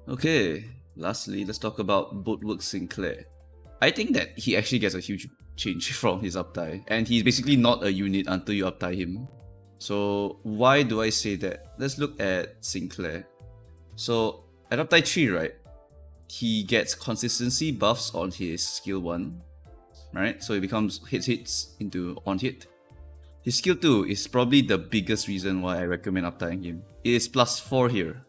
Okay, lastly, let's talk about Boatwork Sinclair. I think that he actually gets a huge change from his uptie, and he's basically not a unit until you uptie him. So why do I say that? Let's look at Sinclair. So at uptie 3, right, he gets consistency buffs on his skill 1, right? So it becomes hits into on hit. His skill 2 is probably the biggest reason why I recommend uptying him. It is plus 4 here.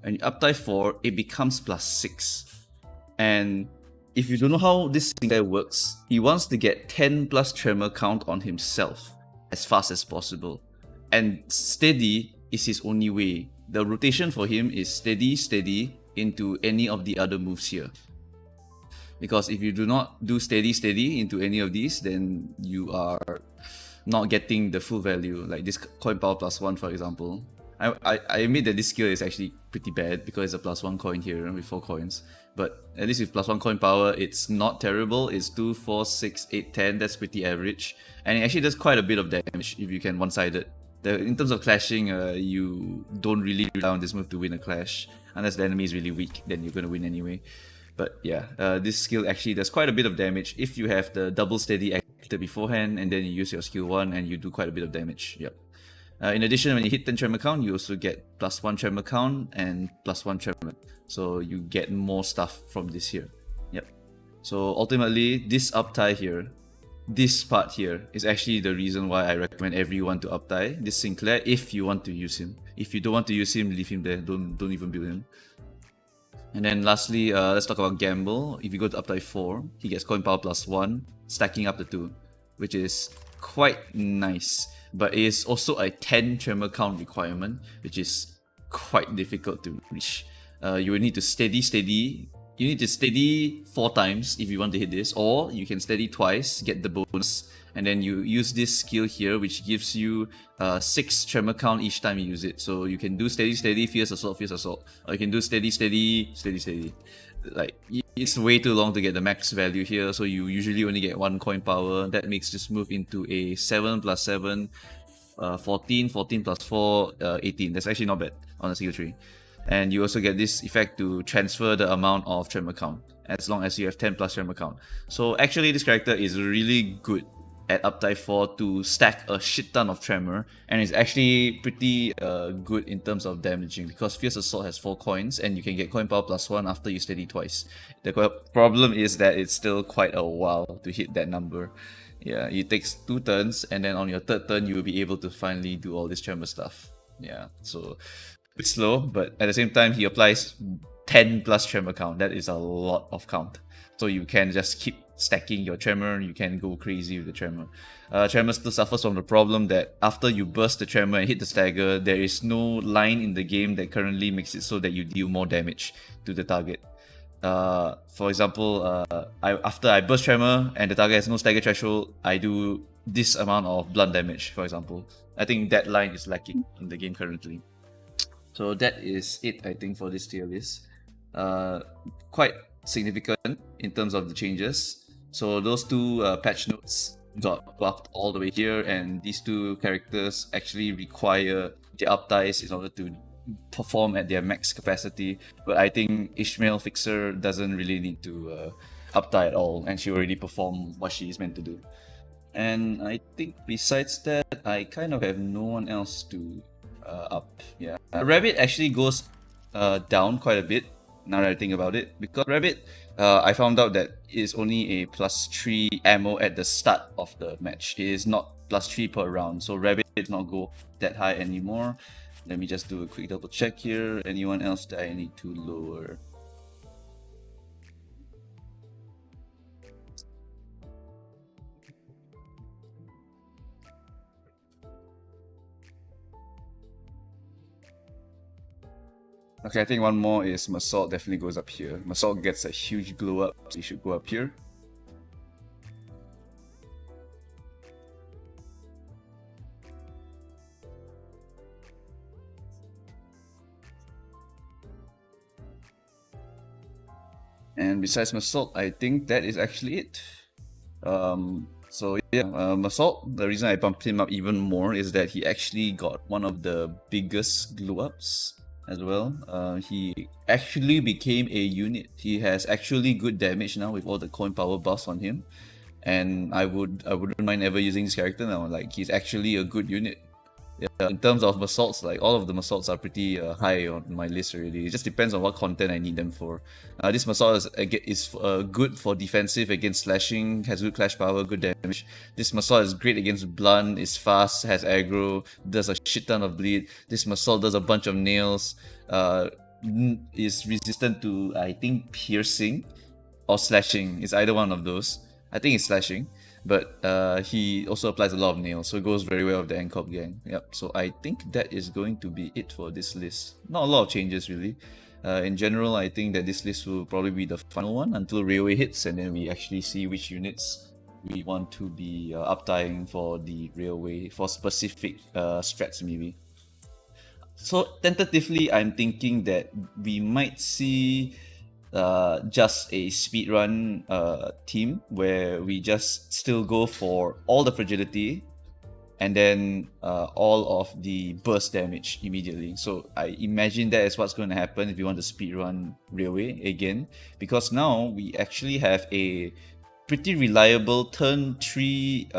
And uptie 4, it becomes plus 6. And if you don't know how this guy works, he wants to get 10 plus tremor count on himself as fast as possible. And steady is his only way. The rotation for him is steady, steady into any of the other moves here. Because if you do not do steady, steady into any of these, then you are not getting the full value. Like this coin power plus 1, for example. I admit that this skill is actually pretty bad because it's a plus 1 coin here with 4 coins. But at least with plus 1 coin power, it's not terrible. It's 2, 4, 6, 8, 10. That's pretty average. And it actually does quite a bit of damage if you can one-sided. In terms of clashing, you don't really rely on this move to win a clash. Unless the enemy is really weak, then you're going to win anyway. But yeah, this skill actually does quite a bit of damage if you have the double steady active beforehand and then you use your skill 1 and you do quite a bit of damage. Yep. In addition, when you hit 10 tremor count, you also get plus 1 tremor count and plus 1 tremor. So you get more stuff from this here. Yep. So ultimately, this uptie here, this part here, is actually the reason why I recommend everyone to uptie this Sinclair if you want to use him. If you don't want to use him, leave him there. Don't even build him. And then lastly, let's talk about Gamble. If you go to uptie 4, he gets coin power plus 1, stacking up the 2, which is quite nice. But it is also a 10 tremor count requirement, which is quite difficult to reach. You will need to steady. You need to steady 4 times if you want to hit this, or you can steady twice, get the bonus, and then you use this skill here, which gives you 6 tremor count each time you use it. So you can do steady, fierce assault, or you can do steady. Like, it's way too long to get the max value here, so you usually only get 1 coin power. That makes this move into a 7 plus 7, 14 plus 4, 18. That's actually not bad on a skill tree. And you also get this effect to transfer the amount of tremor count as long as you have 10 plus tremor count. So actually this character is really good at uptie 4 to stack a shit ton of tremor, and it's actually pretty good in terms of damaging because Fierce Assault has 4 coins and you can get coin power plus 1 after you steady twice. The problem is that it's still quite a while to hit that number. Yeah, it takes 2 turns, and then on your 3rd turn you will be able to finally do all this tremor stuff. Yeah, so bit slow, but at the same time he applies 10 plus tremor count. That is a lot of count. So you can just keep stacking your tremor, you can go crazy with the tremor. Tremor still suffers from the problem that after you burst the tremor and hit the stagger, there is no line in the game that currently makes it so that you deal more damage to the target. For example, after I burst tremor and the target has no stagger threshold, I do this amount of blunt damage, for example. I think that line is lacking in the game currently. So that is it, I think, for this tier list. Quite significant in terms of the changes. So those 2 patch notes got buffed all the way here, and these 2 characters actually require the upties in order to perform at their max capacity. But I think Ishmael Fixer doesn't really need to uptie at all, and she already performed what she is meant to do. And I think besides that, I kind of have no one else to up. Yeah, Rabbit actually goes down quite a bit now that I think about it, because Rabbit, I found out that it is only a plus 3 ammo at the start of the match. It is not plus 3 per round, so Rabbit does not go that high anymore. Let me just do a quick double check here. Anyone else that I need to lower? Okay, I think one more is Massault definitely goes up here. Massault gets a huge glow up, so you should go up here. And besides Massault, I think that is actually it. So yeah, Massault, the reason I bumped him up even more is that he actually got one of the biggest glow ups as well. He actually became a unit. He has actually good damage now with all the coin power buffs on him, and I wouldn't mind ever using this character now. Like he's actually a good unit. Yeah, in terms of assaults, like all of the assaults are pretty high on my list already. It just depends on what content I need them for. This assault is good for defensive against slashing, has good clash power, good damage. This assault is great against blunt, is fast, has aggro, does a shit ton of bleed. This assault does a bunch of nails, is resistant to, I think, piercing or slashing. It's either one of those. I think it's slashing, but he also applies a lot of nails, so it goes very well with the Ankop gang. Yep. So I think that is going to be it for this list. Not a lot of changes really. In general, I think that this list will probably be the final one until Railway hits, and then we actually see which units we want to be uptying for the Railway for specific strats maybe. So tentatively, I'm thinking that we might see just a speedrun team where we just still go for all the fragility and then all of the burst damage immediately. So I imagine that is what's going to happen if you want to speedrun Railway again, because now we actually have a pretty reliable turn 3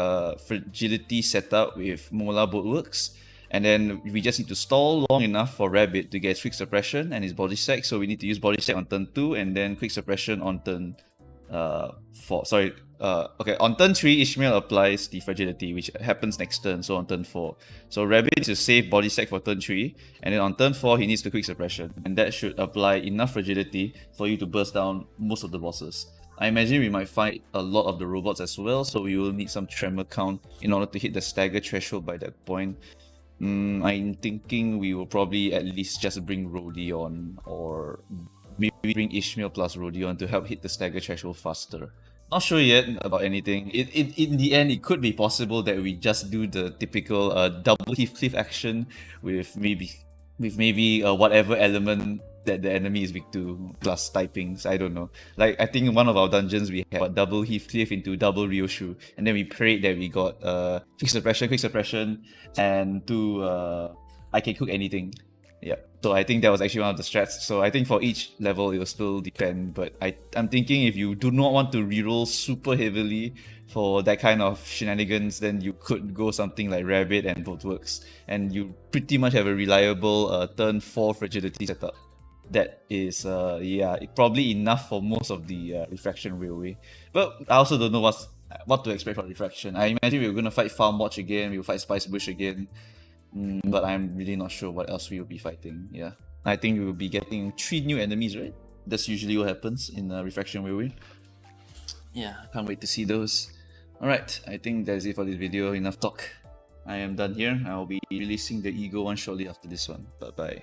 fragility setup with Mola Boatworks. And then we just need to stall long enough for Rabbit to get quick suppression and his body stack. So we need to use body stack on turn 2 and then quick suppression on turn 4. Okay, on turn 3, Ishmael applies the fragility, which happens next turn, so on turn 4. So Rabbit needs to save body stack for turn 3, and then on turn 4, he needs to quick suppression. And that should apply enough fragility for you to burst down most of the bosses. I imagine we might fight a lot of the robots as well, so we will need some tremor count in order to hit the stagger threshold by that point. I'm thinking we will probably at least just bring Rodion, or maybe bring Ishmael plus Rodion to help hit the stagger threshold faster. Not sure yet about anything. In the end, it could be possible that we just do the typical double Heathcliff action with maybe whatever element that the enemy is weak to plus typings. I don't know. Like I think in one of our dungeons we had double Heathcliff into double Ryoshu, and then we prayed that we got quick suppression, and I can cook anything. Yeah. So I think that was actually one of the strats. So I think for each level it will still depend. But I'm thinking if you do not want to reroll super heavily for that kind of shenanigans, then you could go something like Rabbit and Boatworks, and you pretty much have a reliable turn 4 fragility setup. That is probably enough for most of the Refraction Railway. But I also don't know what to expect from Refraction. I imagine we're gonna fight Farm Watch again, we'll fight Spice Bush again. But I'm really not sure what else we will be fighting. Yeah, I think we will be getting 3 new enemies, right? That's usually what happens in Refraction Railway. Yeah, can't wait to see those. Alright, I think that's it for this video. Enough talk. I am done here. I'll be releasing the Ego one shortly after this one. Bye bye.